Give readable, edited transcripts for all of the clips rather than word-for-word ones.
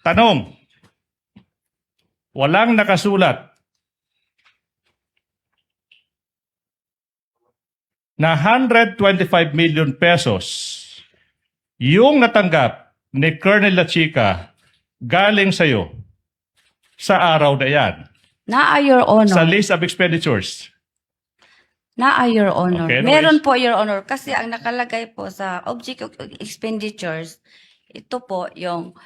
Tanong, walang nakasulat na 125 million pesos yung natanggap ni Colonel La Chica galing sa'yo sa araw na yan. Naa, Your Honor. Sa list of expenditures. Naa, Your Honor. Okay, Meron po, Your Honor. Kasi ang nakalagay po sa object of expenditures, ito po yung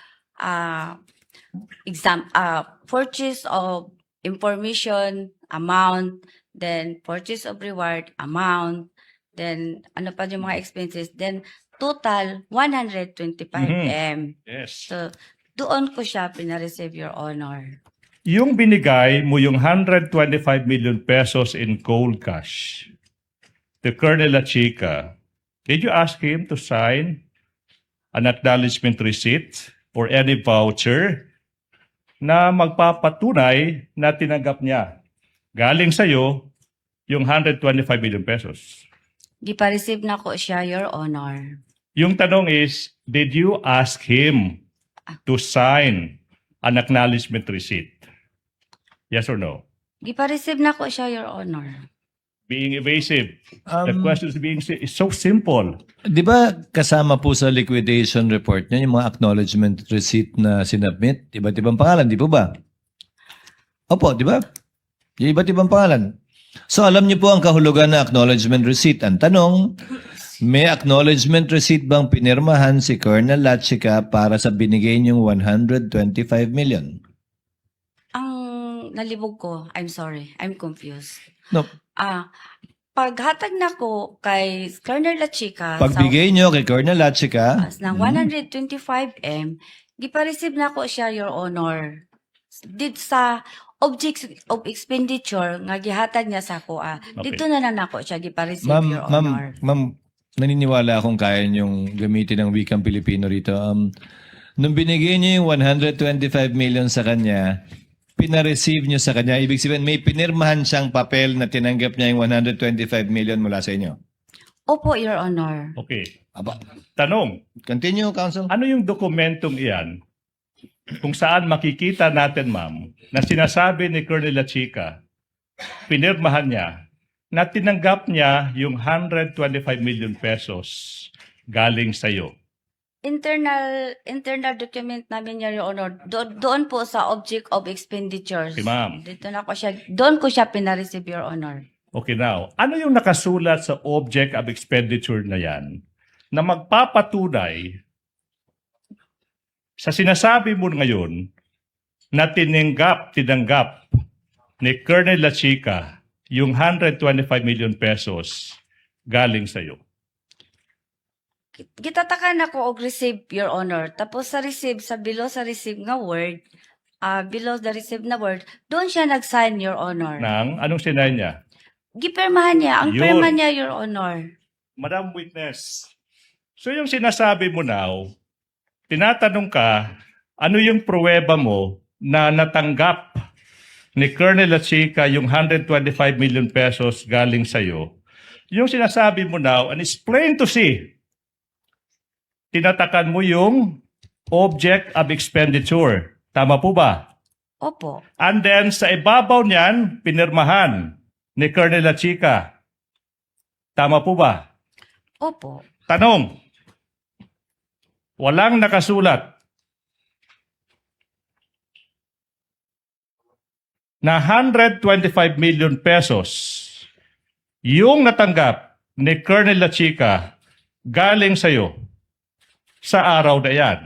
purchase of information amount, then purchase of reward amount, then ano pa yung mga expenses, then total 125M. Yes. So, doon ko siya pinareceive, Your Honor. Yung binigay mo yung 125 million pesos in cold cash to Colonel La Chica, did you ask him to sign an acknowledgement receipt or any voucher na magpapatunay na tinanggap niya galing sa'yo yung 125 million pesos? Di pa receive na ko siya, Your Honor. Yung tanong is, did you ask him to sign an acknowledgement receipt? Yes or no? Di pa receive na ko siya, Your Honor. Being evasive. The question is so simple. Di ba kasama po sa liquidation report niya yung mga acknowledgement receipt na sinubmit? Iba't ibang pangalan, di po ba? Opo, di ba? Yung iba't ibang pangalan. So alam niyo po ang kahulugan na acknowledgement receipt. Ang tanong, may acknowledgement receipt bang pinirmahan si Colonel La Chica para sa binigay niyong 125 million? Ang nalibog ko, I'm sorry, I'm confused. No. Paghatag na ko kay Colonel La Chica Pagbigay niyo kay Colonel La Chica, ng 125M, di pa receive na ko siya, Your Honor. Did sa objects of expenditure nga gihatag niya sa ko, dito na nako siya di pa receive, Your Honor. Ma'am, naniniwala akong kaya niyong gamitin ang wikang Pilipino rito. Nung binigay niyo yung 125 million sa kanya, pina-receive niyo sa kanya, ibig sabihin may pinirmahan siyang papel na tinanggap niya yung 125 million mula sa inyo. Opo, Your Honor. Okay. Aba, Tanong, continue, Counsel. ano yung dokumentong iyan kung saan makikita natin, ma'am, na sinasabi ni Colonel La Chica, pinirmahan niya, na tinanggap niya yung 125 million pesos galing sa'yo? Internal document namin, Your Honor. Doon po sa object of expenditures. Okay, ma'am. Dito na ko siya, doon ko siya pina-receive, Your Honor. Okay, now, ano yung nakasulat sa object of expenditure na yan na magpapatunay sa sinasabi mo ngayon na tinanggap ni Colonel La Chica yung 125 million pesos galing sa'yo? Gitatakan ako og receive, Your Honor. Tapos sa receive, sa below sa receive nga word, below the receive na word, doon siya nag-sign, Your Honor. Anong sinay niya? Gipirmahan niya. Ang Yun. pirma niya, Your Honor. Madam Witness, so yung sinasabi mo now, tinatanong ka, ano yung pruweba mo na natanggap ni Colonel La Chica yung 125 million pesos galing sa'yo? Yung sinasabi mo now, and it's plain to see, tinatakan mo yung object of expenditure. Tama po ba? Opo. And then sa ibabaw niyan, pinirmahan ni Colonel La Chica. Tama po ba? Opo. Tanong, walang nakasulat na 125 million pesos yung natanggap ni Colonel La Chica galing sa'yo sa araw na yan.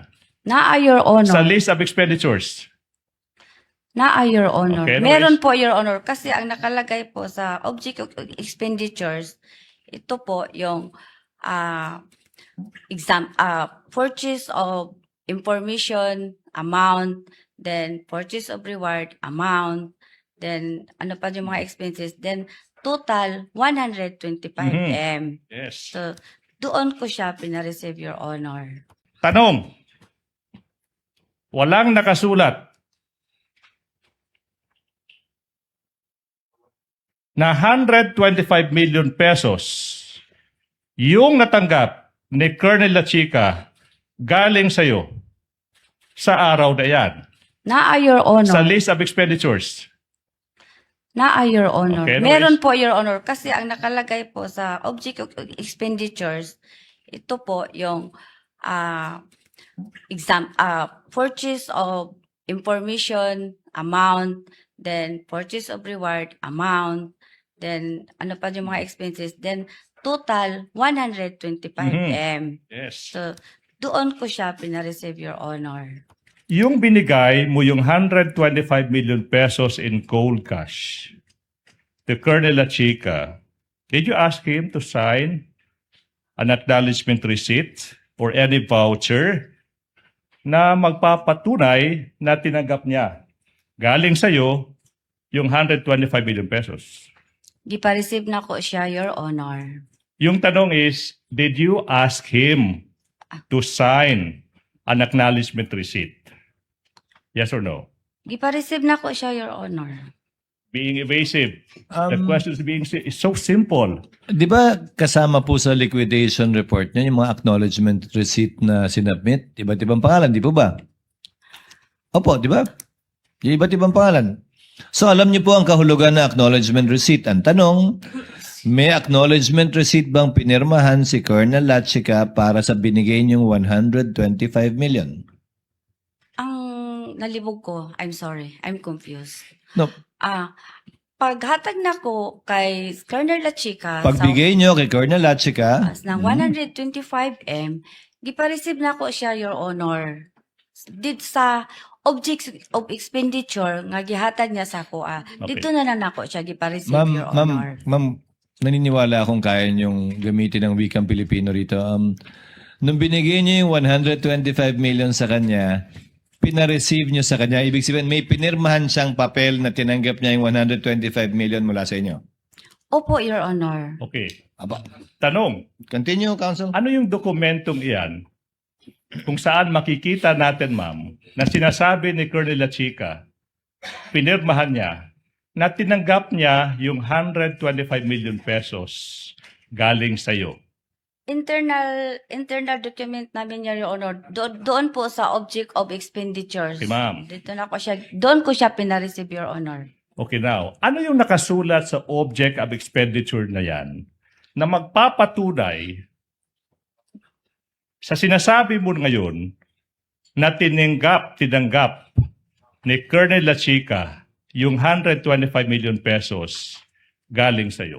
Naa, Your Honor. Sa list of expenditures. Naa, Your Honor. Okay, Meron po, Your Honor. Kasi ang nakalagay po sa object of expenditures, ito po yung purchase of information amount, then purchase of reward amount, then ano pa yung mga expenses, then total 125M. Yes. So, doon ko siya pina-receive, Your Honor. Tanong, walang nakasulat na 125 million pesos yung natanggap ni Colonel La Chica galing sa'yo Sa araw na yan. Naa, Your Sa Honor. list of expenditures. Naa, Your Honor. Okay, anyways. Meron po, Your Honor. Kasi ang nakalagay po sa object of expenditures, ito po yung purchase of information, amount, then purchase of reward, amount, then ano pa yung mga expenses, then total 125M. Yes. So, doon ko siya pinareceive, Your Honor. Yung binigay mo yung 125 million pesos in cold cash to Colonel Lachica, did you ask him to sign an acknowledgement receipt or any voucher na magpapatunay na tinanggap niya galing sa'yo yung 125 million pesos? Di pa receive na ko siya, Your Honor. Yung tanong is, did you ask him to sign an acknowledgement receipt? Yes or no? Di pa receive na ko siya, Your Honor. Being evasive. The question is so simple. Di ba kasama po sa liquidation report niya yung mga acknowledgement receipt na sinubmit? Iba't ibang pangalan, di po ba? Opo, di ba? Yung iba't ibang pangalan. So alam niyo po ang kahulugan na acknowledgement receipt. Ang tanong, may acknowledgement receipt bang pinirmahan si Colonel Lachica para sa binigay niyong 125 million? Ang nalibog ko, I'm sorry, I'm confused. No. Paghatag na ko kay Colonel Lachica Pagbigay niyo kay Colonel Lachica, ng 125M, di pa receive na ko siya, Your Honor. Did sa objects of expenditure nga gihatag niya sa ako, dito na nako siya di pa receive, Your Honor. Ma'am, naniniwala akong kaya niyong gamitin ang wikang Pilipino rito. Nung binigay niyo yung 125 million sa kanya, pina-receive niyo sa kanya, ibig sabihin may pinirmahan siyang papel na tinanggap niya yung 125 million mula sa inyo. Opo, Your Honor. Okay. Aba, Tanong, continue, Counsel. ano yung dokumentong iyan kung saan makikita natin, ma'am, na sinasabi ni Colonel Lachica, pinirmahan niya, na tinanggap niya yung 125 million pesos galing sa'yo? Internal document namin, Your Honor. Doon po sa object of expenditures. Okay, ma'am. Dito na ko siya, doon ko siya pina-receive, Your Honor. Okay, now, ano yung nakasulat sa object of expenditure na yan na magpapatunay sa sinasabi mo ngayon na tinanggap ni Colonel Lachica yung 125 million pesos galing sa'yo?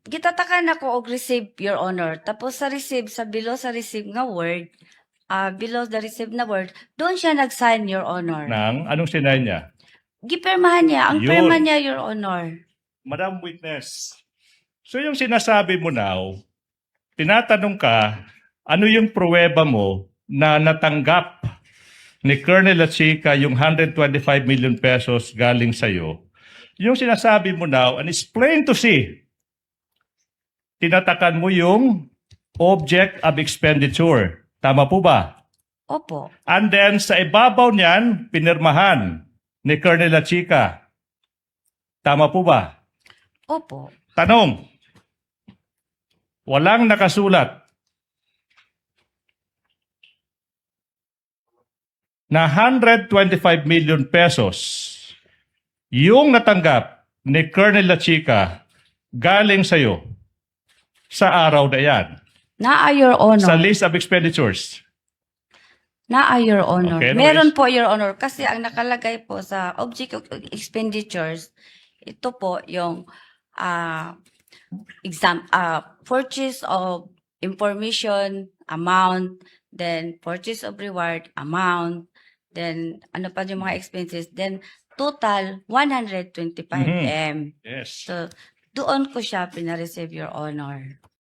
Gitatakan ako og receive, Your Honor. Tapos sa receive, sa below sa receive nga word, below the receive na word, doon siya nag-sign, Your Honor. Anong sinay niya? Gipirmahan niya. Ang Yun. pirma niya, Your Honor. Madam Witness, so yung sinasabi mo now, tinatanong ka, ano yung pruweba mo na natanggap ni Colonel Lachica yung 125 million pesos galing sa'yo? Yung sinasabi mo now, and it's plain to see, tinatakan mo yung object of expenditure. Tama po ba? Opo. And then sa ibabaw niyan, pinirmahan ni Colonel Lachica. Tama po ba? Opo. Tanong, walang nakasulat na 125 million pesos yung natanggap ni Colonel Lachica galing sa'yo sa araw na yan. Naa, Your Honor. Sa list of expenditures. Naa, Your Honor. Okay, Meron po, Your Honor. Kasi ang nakalagay po sa object of expenditures, ito po yung purchase of information, amount, then purchase of reward, amount, then ano pa yung mga expenses, then total 125M. Yes. So, doon ko siya pina-receive, Your Honor.